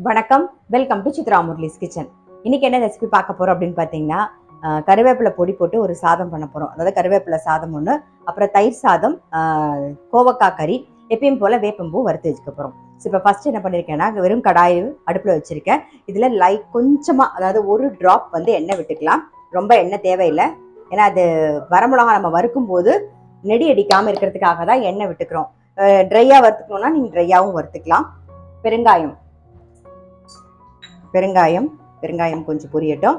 வணக்கம், welcome to Chitra Murali's kitchen. இன்னைக்கு என்ன ரெசிபி பார்க்க போறோம் அப்படின்னு பார்த்தீங்கன்னா, கருவேப்பிலை பொடி போட்டு ஒரு சாதம் பண்ண போறோம். அதாவது கருவேப்பிலை சாதம் ஒன்று, அப்புறம் தயிர் சாதம், கோவக்காய் கறி, எப்பயும் போல வேப்பம்பூ வறுத்து வச்சுக்க போறோம். ஸோ இப்போ ஃபர்ஸ்ட் என்ன பண்ணியிருக்கேன்னா, வெறும் கடாய் அடுப்பில் வச்சிருக்கேன். இதில் கொஞ்சமா, அதாவது ஒரு டிராப் வந்து எண்ணெய் விட்டுக்கலாம். ரொம்ப எண்ணெய் தேவையில்லை, ஏன்னா அது வரமிளகா நம்ம வறுக்கும் போது நெடி அடிக்காமல் இருக்கிறதுக்காக தான் எண்ணெய் விட்டுக்கிறோம். ட்ரையாக வறுத்துக்கணும்னா நீங்கள் ட்ரையாகவும் வறுத்துக்கலாம். பெருங்காயம் கொஞ்சம் பொரியட்டும்.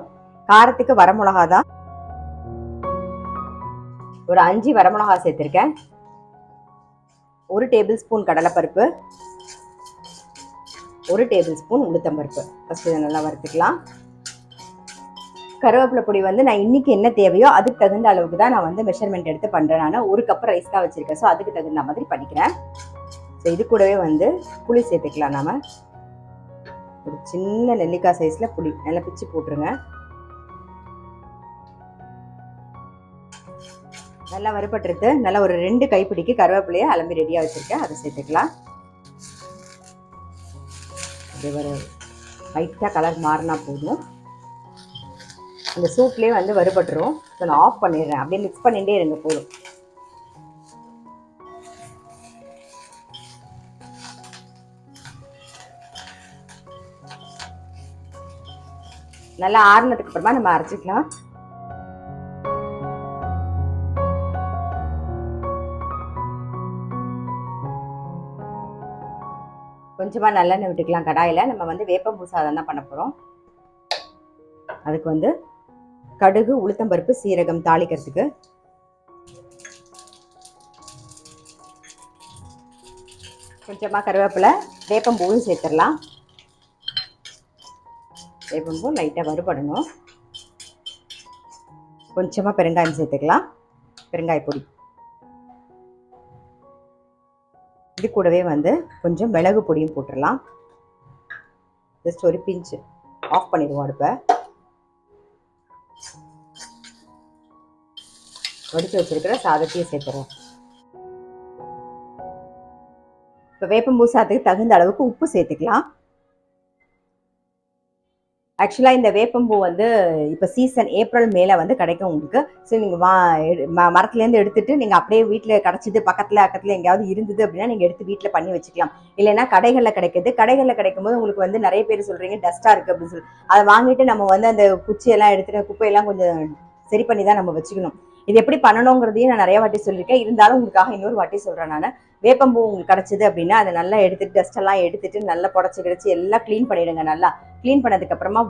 காரத்துக்கு வரமிளகா தான் ஒரு 5 வரமிளகா சேர்த்திருக்கேன். 1 டேபிள் ஸ்பூன் கடலைப்பருப்பு, 1 டேபிள் ஸ்பூன் உளுத்தம்பருப்பு. ஃபர்ஸ்ட் இதை நல்லா வறுத்துக்கலாம். கருவேப்பிலை பொடி வந்து நான் இன்னைக்கு என்ன தேவையோ அதுக்கு தகுந்த அளவுக்கு தான் நான் வந்து மெஷர்மெண்ட் எடுத்து பண்றேன். நான் 1 கப் ரைஸ் தான் வச்சிருக்கேன். ஸோ அதுக்கு தகுந்த மாதிரி பண்ணிக்கிறேன். ஸோ இது கூடவே வந்து புளி சேர்த்துக்கலாம். நாம ஒரு சின்ன நெல்லிக்காய் சைஸ்ல புளி நல்லா பிச்சு போட்டுருங்க. நல்லா வறுபட்டுருக்கு. நல்லா ஒரு 2 கைப்பிடிக்கு கருவேப்பிலையை அலம்பி ரெடியா வச்சிருக்கேன். அதை சேர்த்துக்கலாம். ஒரு லைட்டா கலர் மாறினா போதும். அந்த சூட்லேயே வந்து வறுபட்டுரும். ஸோ நான் ஆஃப் பண்ணிடுறேன். அப்படியே மிக்ஸ் பண்ணிட்டே இருங்க போதும். நல்லா ஆறுனதுக்கு அப்புறமா நம்ம அரைச்சிக்கலாம். கொஞ்சமா நல்லெண்ணெய் விட்டுக்கலாம் கடாயில. நம்ம வந்து வேப்பம்பூ சாதம் தான் பண்ண போறோம். அதுக்கு வந்து கடுகு, உளுத்தம்பருப்பு, சீரகம் தாளிக்கிறதுக்கு. கொஞ்சமா கருவேப்பிலை, வேப்பம்பூவும் சேர்த்துடலாம். வேப்பம்பூ லைட்டாக வறுபடணும். கொஞ்சமாக பெருங்காயம் சேர்த்துக்கலாம். பெருங்காய பொடி. இது கூடவே வந்து கொஞ்சம் மிளகு பொடியும் போட்டுடலாம். ஜஸ்ட் ஒரு பிஞ்சு. ஆஃப் பண்ணிடுவோம் அடுப்பை. வடித்து வச்சிருக்கிற சாதத்தையும் சேர்த்துறோம். இப்போ வேப்பம்பூ சாதத்துக்கு தகுந்த அளவுக்கு உப்பு சேர்த்துக்கலாம். ஆக்சுவலாக இந்த வேப்பம்பூ வந்து இப்போ சீசன் ஏப்ரல் மேலே வந்து கிடைக்கும் உங்களுக்கு. ஸோ நீங்கள் மரத்துலேருந்து எடுத்துட்டு நீங்கள் அப்படியே வீட்டில் கிடச்சிது, பக்கத்தில் எங்கேயாவது இருந்தது அப்படின்னா நீங்கள் எடுத்து வீட்டில் பண்ணி வச்சுக்கலாம். இல்லைன்னா கடைகளில் கிடைக்கிது. கடைகளில் கிடைக்கும்போது உங்களுக்கு வந்து நிறைய பேர் சொல்கிறீங்க டஸ்ட்டாக இருக்குது அப்படின்னு சொல்லி அதை வாங்கிட்டு நம்ம வந்து அந்த குச்சியெல்லாம் எடுத்துகிட்டு குப்பையெல்லாம் கொஞ்சம் சரி பண்ணி தான் நம்ம வச்சுக்கணும். இது எப்படி பண்ணணுங்கிறதையும் நான் நிறைய வாட்டி சொல்லியிருக்கேன். இருந்தாலும் உங்களுக்காக இன்னொரு வாட்டி சொல்கிறேன். நான் வேப்பம்பூ உங்களுக்கு கிடச்சிது அப்படின்னா அதை நல்லா எடுத்துட்டு டஸ்டெல்லாம் எடுத்துட்டு நல்லா புடச்சி எல்லாம் க்ளீன் பண்ணிவிடுங்க. நல்லா க்ளீன் பண்ணதுக்கப்புறமா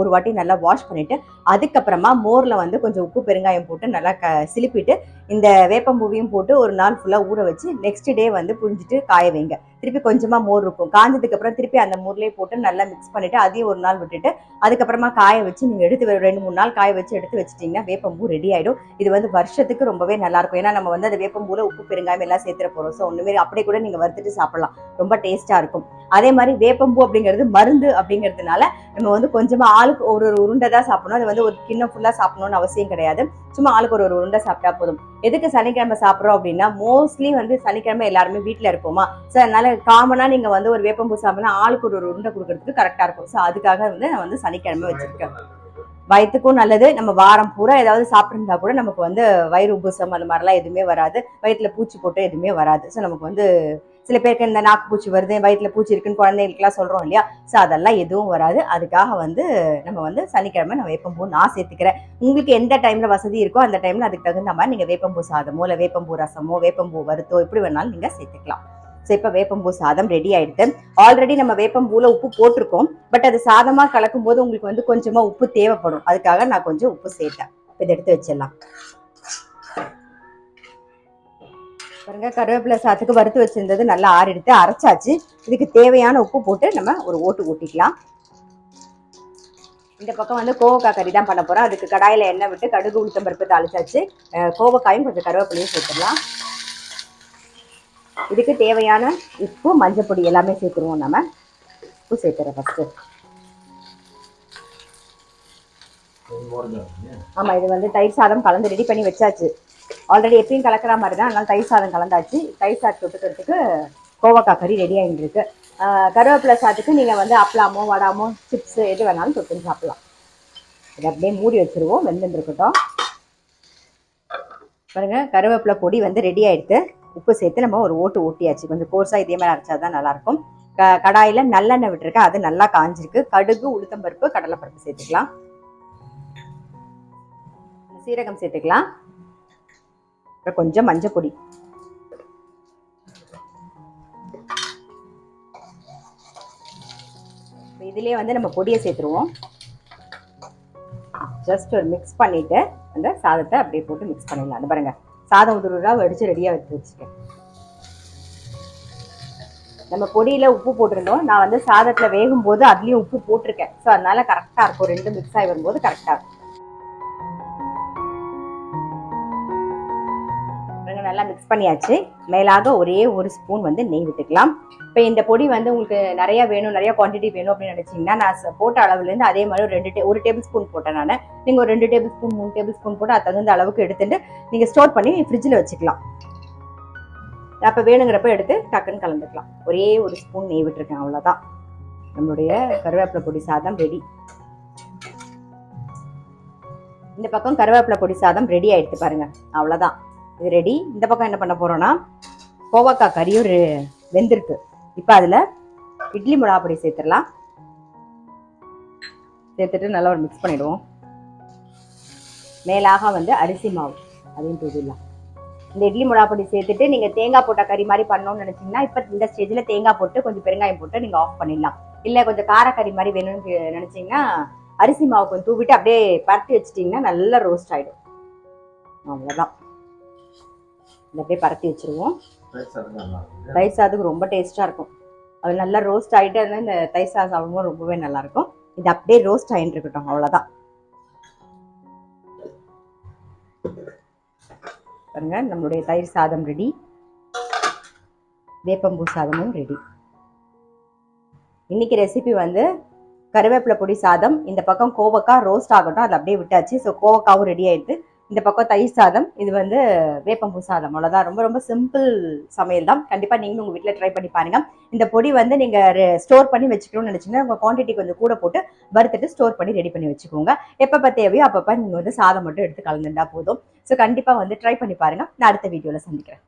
ஒரு வாட்டி நல்லா வாஷ் பண்ணிவிட்டு அதுக்கப்புறமா மோரில் வந்து கொஞ்சம் உப்பு பெருங்காயம் போட்டு நல்லா சிலிப்பிட்டு இந்த வேப்பம்பூவையும் போட்டு ஒரு நாள் ஃபுல்லாக ஊற வச்சு நெக்ஸ்ட் டே வந்து புரிஞ்சிட்டு காய வைங்க. திருப்பி கொஞ்சமாக மோர் இருக்கும். காஞ்சதுக்கப்புறம் திருப்பி அந்த மோர்லேயே போட்டு நல்லா மிக்ஸ் பண்ணிவிட்டு அதையும் ஒரு நாள் விட்டுட்டு அதுக்கப்புறமா காய வச்சு நீங்கள் எடுத்து 2-3 நாள் காய வச்சு எடுத்து வச்சிட்டிங்கன்னா வேப்பம்பூ ரெடி ஆகிடும். இது வந்து வருஷத்துக்கு ரொம்பவே நல்லாயிருக்கும். ஏன்னா நம்ம வந்து அந்த வேப்பம்பூவில் உப்பு பெருங்காயம் எல்லாம் சேர்த்துற போகிறோம். ஸோ ஒன்றுமே அப்படியே கூட நீங்கள் வறுத்துட்டு சாப்பிடலாம். ரொம்ப டேஸ்ட்டாக இருக்கும். அதே மாதிரி வேப்பம்பூ அப்படிங்கிறது மருந்து அப்படிங்கிறதுனால நம்ம வந்து கொஞ்சமாக ஆளுக்கு ஒரு உருண்டை தான் சாப்பிடணும். அது வந்து ஒரு கிண்ணம் ஃபுல்லாக சாப்பிடணும்னு அவசியம் கிடையாது. சும்மா ஆளுக்கு ஒரு உருண்டை சாப்பிட்டா போதும். எதுக்கு சனிக்கிழமை சாப்பிட்றோம் அப்படின்னா மோஸ்ட்லி வந்து சனிக்கிழமை எல்லாருமே வீட்டில் இருப்போமா. ஸோ அதனால காமனாக நீங்கள் வந்து ஒரு வேப்பம்பூ சாப்பிட்னா ஆளுக்கு ஒரு உருண்டை கொடுக்கறதுக்கு கரெக்டாக இருக்கும். ஸோ அதுக்காக வந்து நான் வந்து சனிக்கிழமை வச்சிருக்கேன். வயிற்றுக்கும் நல்லது. நம்ம வாரம் பூரா ஏதாவது சாப்பிட்ருந்தா கூட நமக்கு வந்து வயிறு உபுசம் அந்த மாதிரிலாம் எதுவுமே வராது. வயிற்றுல பூச்சி போட்டு எதுவுமே வராது. ஸோ நமக்கு வந்து சில பேருக்கு இந்த நாக்கு பூச்சி வருது, வயிற்றுல பூச்சி இருக்குன்னு குழந்தைங்களுக்குலாம் சொல்கிறோம் இல்லையா. ஸோ அதெல்லாம் எதுவும் வராது. அதுக்காக வந்து நம்ம வந்து சனிக்கிழமை நான் வேப்பம்பூ நான் சேர்த்துக்கிறேன். உங்களுக்கு எந்த டைமில் வசதி இருக்கோ அந்த டைமில் அதுக்கு தகுந்த மாதிரி நீங்கள் வேப்பம்பூ சாதமோ இல்லை வேப்பம்பூ ரசமோ வேப்பம்பூ வறுத்தோ எப்படி வேணாலும் நீங்கள் சேர்த்துக்கலாம். ஸோ இப்போ வேப்பம்பூ சாதம் ரெடி ஆயிடுது. ஆல்ரெடி நம்ம வேப்பம்பூவில் உப்பு போட்டிருக்கோம். பட் அது சாதமாக கலக்கும் போது உங்களுக்கு வந்து கொஞ்சமாக உப்பு தேவைப்படும். அதுக்காக நான் கொஞ்சம் உப்பு சேர்த்தேன். இதை எடுத்து வச்சிடலாம். பாருங்க, கருவேப்பிலை சாதத்துக்கு வறுத்து வச்சிருந்தது நல்லா ஆறிடுத்து, அரைச்சாச்சு. இதுக்கு தேவையான உப்பு போட்டு நம்ம ஒரு ஓட்டு ஊட்டிக்கலாம். இந்த பக்கம் வந்து கோவக்காய் கறி தான் பண்ண போறோம். அதுக்கு கடாயில எண்ணெய் விட்டு கடுகு உளுத்தம்பருப்பு தாளிச்சாச்சு. கோவக்காயும் கொஞ்சம் கருவேப்பிலையும் சேர்த்துடலாம். இதுக்கு தேவையான உப்பு, மஞ்சள் பொடி எல்லாமே சேர்த்துருவோம். நம்ம உப்பு சேர்த்துறோம் ஃபர்ஸ்ட். ஆமா, இது வந்து தயிர் சாதம் கலந்து ரெடி பண்ணி வச்சாச்சு. ஆல்ரெடி எப்பயும் கலக்கிற மாதிரி தான். அதனால தயிர் சாதம் கலந்தாச்சு. தயிர் சாதம் தொட்டுக்கிறதுக்கு கோவக்காய் கறி ரெடி ஆகிட்டு இருக்கு. கருவேப்பிலை சாதத்துக்கு நீங்கள் வந்து அப்பளாமோ வடாமோ சிப்ஸ் எது வேணாலும் தொட்டு சாப்பிடலாம். இதை அப்படியே மூடி வச்சுருவோம், வெந்துருக்கட்டும். பாருங்க, கருவேப்பிலை பொடி வந்து ரெடி ஆயிடுத்து. உப்பு சேர்த்து நம்ம ஒரு ஓட்டு ஓட்டியாச்சு. கொஞ்சம் கோர்ஸாக இதே மாதிரி அரைச்சா தான் நல்லாயிருக்கும். கடாயில் நல்லெண்ணெய் விட்டுருக்கேன், அது நல்லா காஞ்சிருக்கு. கடுகு, உளுத்தம்பருப்பு, கடலைப்பருப்பு சேர்த்துக்கலாம். சீரகம் சேர்த்துக்கலாம். அப்புறம் கொஞ்சம் மஞ்சள் பொடி. இதுலேயே வந்து நம்ம பொடியை சேர்த்துருவோம். ஜஸ்ட் ஒரு மிக்ஸ் பண்ணிட்டு அந்த சாதத்தை அப்படியே போட்டு மிக்ஸ் பண்ணிடலாம். அது பாருங்க, சாதம் உதிரா வடிச்சு ரெடியாக எடுத்து வச்சுருக்கேன். நம்ம பொடியில் உப்பு போட்டிருந்தோம். நான் வந்து சாதத்தில் வேகும் போது அதுலேயும் உப்பு போட்டிருக்கேன். ஸோ அதனால கரெக்டாக இருக்கும். ரெண்டும் மிக்ஸ் ஆகி வரும்போது கரெக்டாக இருக்கும். நல்லா மிக்ஸ் பண்ணியாச்சு. மேலாக ஒரே ஒரு ஸ்பூன் வந்து நெய் விட்டுக்கலாம். இப்போ இந்த பொடி வந்து உங்களுக்கு நிறைய வேணும், நிறைய குவான்டிட்டி வேணும் அப்படின்னு நினைச்சீங்கன்னா, நான் போட்ட அளவுலேருந்து அதே மாதிரி ஒரு டேபிள் ஸ்பூன் போட்டேன் நான். நீங்கள் ஒரு 2 டேபிள் ஸ்பூன் 3 டேபிள் ஸ்பூன் போட்டு அது தகுந்த அளவுக்கு எடுத்துட்டு நீங்கள் ஸ்டோர் பண்ணி ஃப்ரிட்ஜில் வச்சுக்கலாம். அப்போ வேணுங்கிறப்ப எடுத்து டக்குன்னு கலந்துக்கலாம். ஒரே ஒரு ஸ்பூன் நெய் விட்டுருக்கேன், அவ்வளோதான். நம்மளுடைய கருவேப்பிலை பொடி சாதம் ரெடி. இந்த பக்கம் கருவேப்பிலை பொடி சாதம் ரெடி ஆயிடுச்சு பாருங்க, அவ்வளோதான். இது ரெடி. இந்த பக்கம் என்ன பண்ண போறோம்னா, கோவக்காய் கறியும் வெந்திருக்கு. இப்போ அதில் இட்லி மிளகா பொடி சேர்த்துடலாம். சேர்த்துட்டு நல்லா ஒரு மிக்ஸ் பண்ணிடுவோம். மேலாக வந்து அரிசி மாவு அதையும் தூவிடலாம். இந்த இட்லி மிளகா பொடி சேர்த்துட்டு நீங்கள் தேங்காய் போட்ட கறி மாதிரி பண்ணணும்னு நினச்சிங்கன்னா, இப்போ இந்த ஸ்டேஜில் தேங்காய் போட்டு கொஞ்சம் பெருங்காயம் போட்டு நீங்கள் ஆஃப் பண்ணிடலாம். இல்லை கொஞ்சம் காரக்கறி மாதிரி வேணும்னு நினச்சிங்கன்னா, அரிசி மாவு கொஞ்சம் தூவிட்டு அப்படியே பரட்டி வச்சிட்டிங்கன்னா நல்லா ரோஸ்ட் ஆகிடும். அவ்வளோதான். இதை அப்படியே பரட்டி வச்சுருவோம். தயிர் சாதத்துக்கு ரொம்ப டேஸ்ட்டாக இருக்கும். அது நல்லா ரோஸ்ட் ஆகிட்டு இந்த தயிர் சாதம் சாப்பிடும்போது ரொம்பவே நல்லாயிருக்கும். இது அப்படியே ரோஸ்ட் ஆகிட்டு இருக்கட்டும், அவ்வளோதான். பாருங்க, நம்மளுடைய தயிர் சாதம் ரெடி. வேப்பம்பூ சாதமும் ரெடி. இன்னைக்கு ரெசிபி வந்து கருவேப்பிலை பொடி சாதம். இந்த பக்கம் கோவக்காய் ரோஸ்ட் ஆகட்டும், அது அப்படியே விட்டாச்சு. ஸோ கோவக்காவும் ரெடி ஆயிடுது. இந்த பக்கம் தயிர் சாதம், இது வந்து வேப்பம்பூ சாதம். அவ்வளோதான். ரொம்ப ரொம்ப சிம்பிள் சமையல் தான். கண்டிப்பாக நீங்களும் உங்கள் வீட்டில் ட்ரை பண்ணி பாருங்க. இந்த பொடி வந்து நீங்கள் ஸ்டோர் பண்ணி வச்சுக்கணும்னு நினச்சிங்கன்னா, உங்கள் குவான்டிட்டி கொஞ்சம் கூட போட்டு வறுத்துட்டு ஸ்டோர் பண்ணி ரெடி பண்ணி வச்சுக்கோங்க. எப்பப்போ தேவையோ அப்பப்போ நீங்கள் வந்து சாதம் மட்டும் எடுத்து கலந்துட்டா போதும். ஸோ கண்டிப்பாக வந்து ட்ரை பண்ணி பாருங்கள். நான் அடுத்த வீடியோவில் சந்திக்கிறேன்.